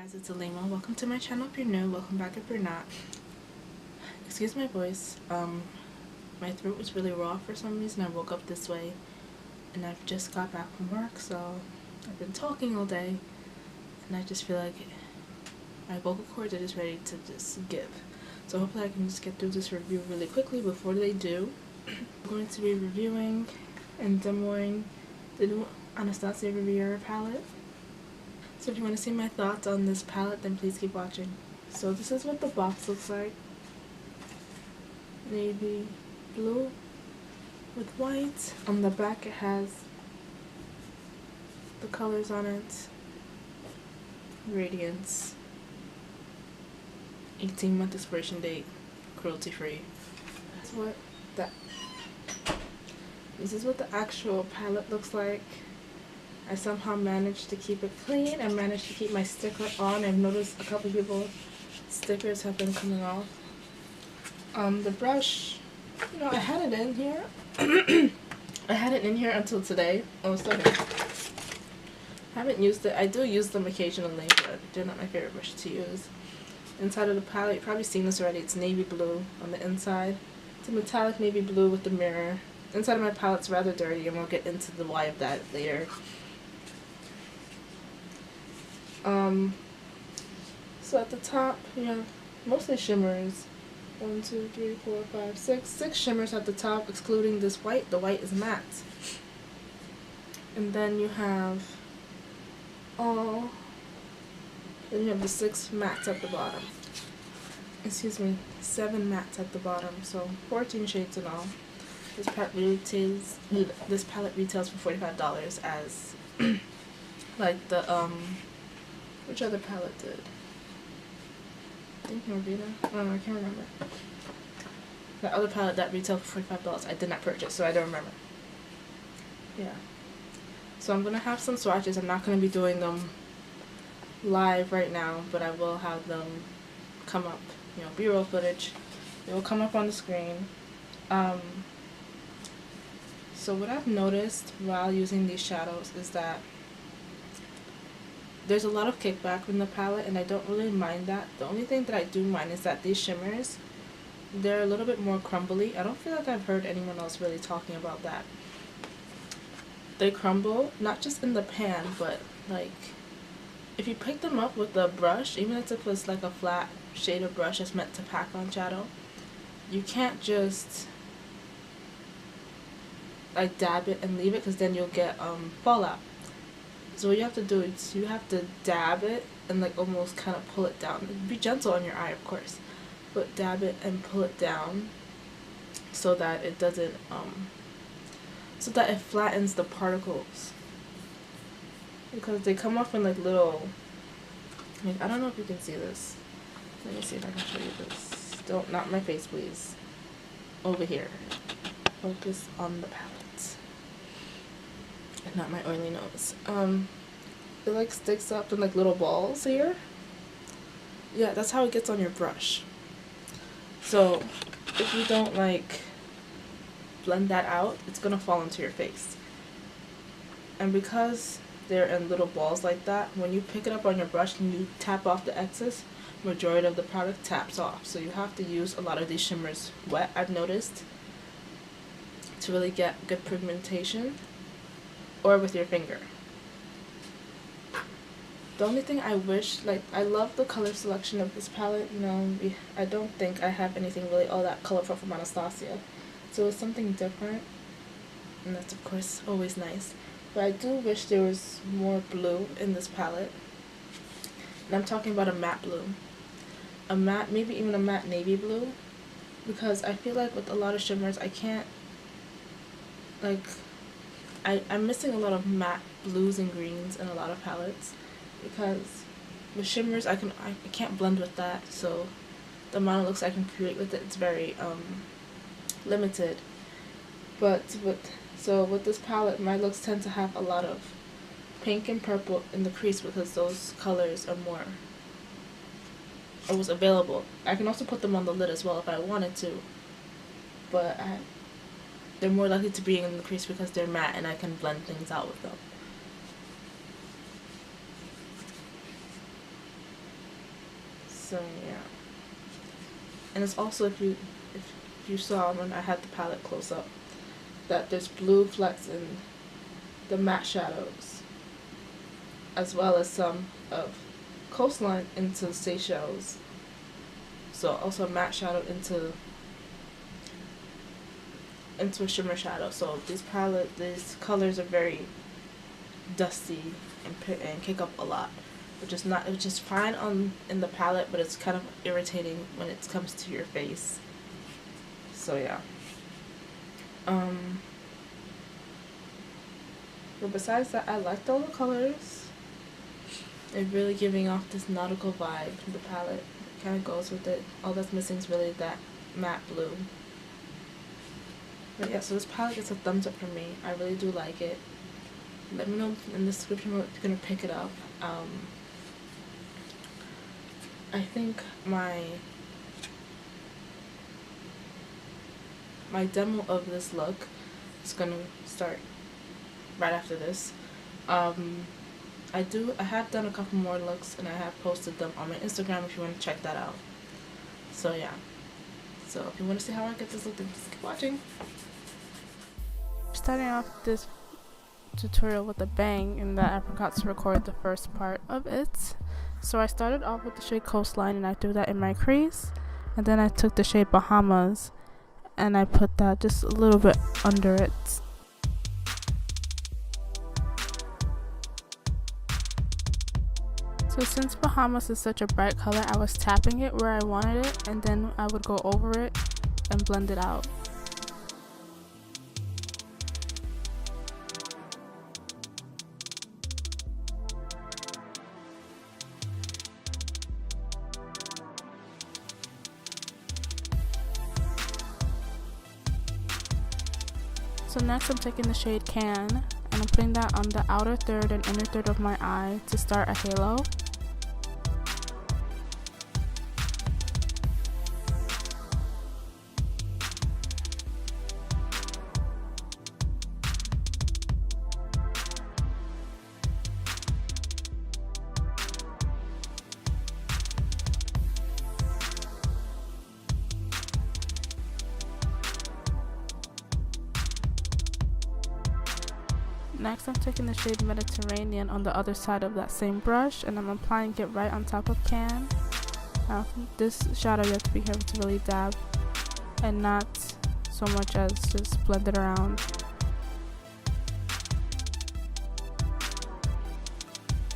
guys, it's Alima. Welcome to my channel if you're new. Welcome back if you're not. Excuse my voice. My throat was really raw for some reason. I woke up this way and I've just got back from work, so I've been talking all day and I just feel like my vocal cords are just ready to just give. So hopefully I can just get through this review really quickly before they do. I'm going to be reviewing and demoing the new Anastasia Riviera palette. So if you want to see my thoughts on this palette, then please keep watching. So this is what the box looks like. Navy blue with white. On the back it has the colors on it. Radiance. 18-month expiration date. Cruelty free. This is what the actual palette looks like. I somehow managed to keep it clean. I managed to keep my sticker on. I've noticed a couple people stickers have been coming off. The brush, you know, I had it in here. I had it in here until today. Oh, it's still here. I haven't used it. I do use them occasionally, but they're not my favorite brush to use. Inside of the palette, you've probably seen this already. It's navy blue on the inside. It's a metallic navy blue with the mirror. Inside of my palette's rather dirty, and we'll get into the why of that later. So at the top, you have mostly shimmers. 1, 2, 3, 4, 5, 6. 6 shimmers at the top, excluding this white. The white is matte. And then you have then you have the 6 mattes at the bottom. Excuse me, 7 mattes at the bottom, so 14 shades in all. This palette retails for $45 as like the which other palette did? I think Riviera. I don't know, I can't remember. The other palette that retailed for $45 I did not purchase, so I don't remember. Yeah. So I'm gonna have some swatches. I'm not gonna be doing them live right now, but I will have them come up, you know, B-roll footage. They will come up on the screen. So what I've noticed while using these shadows is that there's a lot of kickback in the palette, and I don't really mind that. The only thing that I do mind is that these shimmers, they're a little bit more crumbly. I don't feel like I've heard anyone else really talking about that. They crumble, not just in the pan, but like if you pick them up with a brush, even if it's like a flat shader brush that's meant to pack on shadow, you can't just like dab it and leave it, because then you'll get fallout. So what you have to do is you have to dab it and like almost kind of pull it down. Be gentle on your eye, of course, but dab it and pull it down so that it doesn't so that it flattens the particles, because they come off in like little, like, I don't know if you can see this. Let me see if I can show you this. Don't, not my face, please. Over here. Focus on the palette. Not my oily nose. It like sticks up in like little balls here. Yeah, that's how it gets on your brush. So if you don't like blend that out, it's gonna fall into your face. And because they're in little balls like that, when you pick it up on your brush and you tap off the excess, majority of the product taps off. So you have to use a lot of these shimmers wet, I've noticed, to really get good pigmentation, or with your finger. The only thing I wish, like, I love the color selection of this palette. You know, I don't think I have anything really all that colorful from Anastasia, so it's something different, and that's of course always nice. But I do wish there was more blue in this palette, and I'm talking about a matte blue, a matte, maybe even a matte navy blue, because I feel like with a lot of shimmers I can't, like, I'm missing a lot of matte blues and greens in a lot of palettes, because with shimmers I can't blend with that, so the amount of looks I can create with it's very limited. But with this palette, my looks tend to have a lot of pink and purple in the crease, because those colors are more, it was available. I can also put them on the lid as well if I wanted to, but they're more likely to be in the crease because they're matte and I can blend things out with them. So yeah, and it's also, if you saw when I had the palette close up, that there's blue flecks in the matte shadows, as well as some of coastline into Seychelles. So also matte shadow into a shimmer shadow. So these colors are very dusty and kick up a lot, which is fine in the palette, but it's kind of irritating when it comes to your face. So yeah. But besides that, I liked all the colors. They're really giving off this nautical vibe. The palette kind of goes with it. All that's missing is really that matte blue. But yeah, so this palette gets a thumbs up from me. I really do like it. Let me know in the description what you're gonna pick it up. I think my demo of this look is gonna start right after this. I have done a couple more looks, and I have posted them on my Instagram if you want to check that out. So yeah. So if you want to see how I get this look, then just keep watching. Starting off this tutorial with a bang, in that I forgot to record the first part of it. So I started off with the shade Coastline, and I threw that in my crease, and then I took the shade Bahamas and I put that just a little bit under it. So since Bahamas is such a bright color, I was tapping it where I wanted it, and then I would go over it and blend it out. So next I'm taking the shade Can, and I'm putting that on the outer third and inner third of my eye to start a halo. Next I'm taking the shade Mediterranean on the other side of that same brush, and I'm applying it right on top of Can. Now this shadow you have to be careful to really dab and not so much as just blend it around.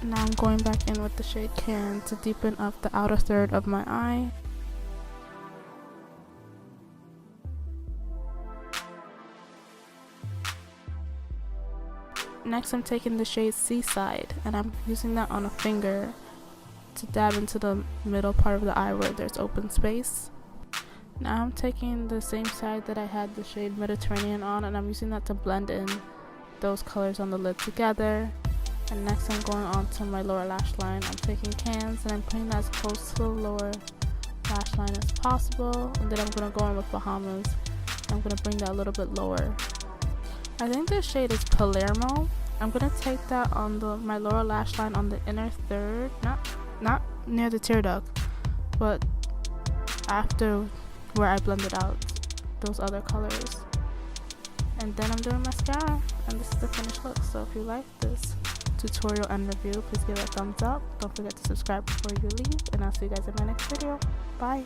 Now I'm going back in with the shade Can to deepen up the outer third of my eye. Next I'm taking the shade Seaside, and I'm using that on a finger to dab into the middle part of the eye where there's open space. Now I'm taking the same side that I had the shade Mediterranean on, and I'm using that to blend in those colors on the lid together. And next I'm going on to my lower lash line. I'm taking Cans and I'm putting that as close to the lower lash line as possible, and then I'm going to go in with Bahamas. I'm going to bring that a little bit lower. I think this shade is Palermo. I'm going to take that on my lower lash line on the inner third, not near the tear duct, but after where I blended out those other colors. And then I'm doing mascara, and this is the finished look. So if you like this tutorial and review, please give it a thumbs up. Don't forget to subscribe before you leave, and I'll see you guys in my next video. Bye.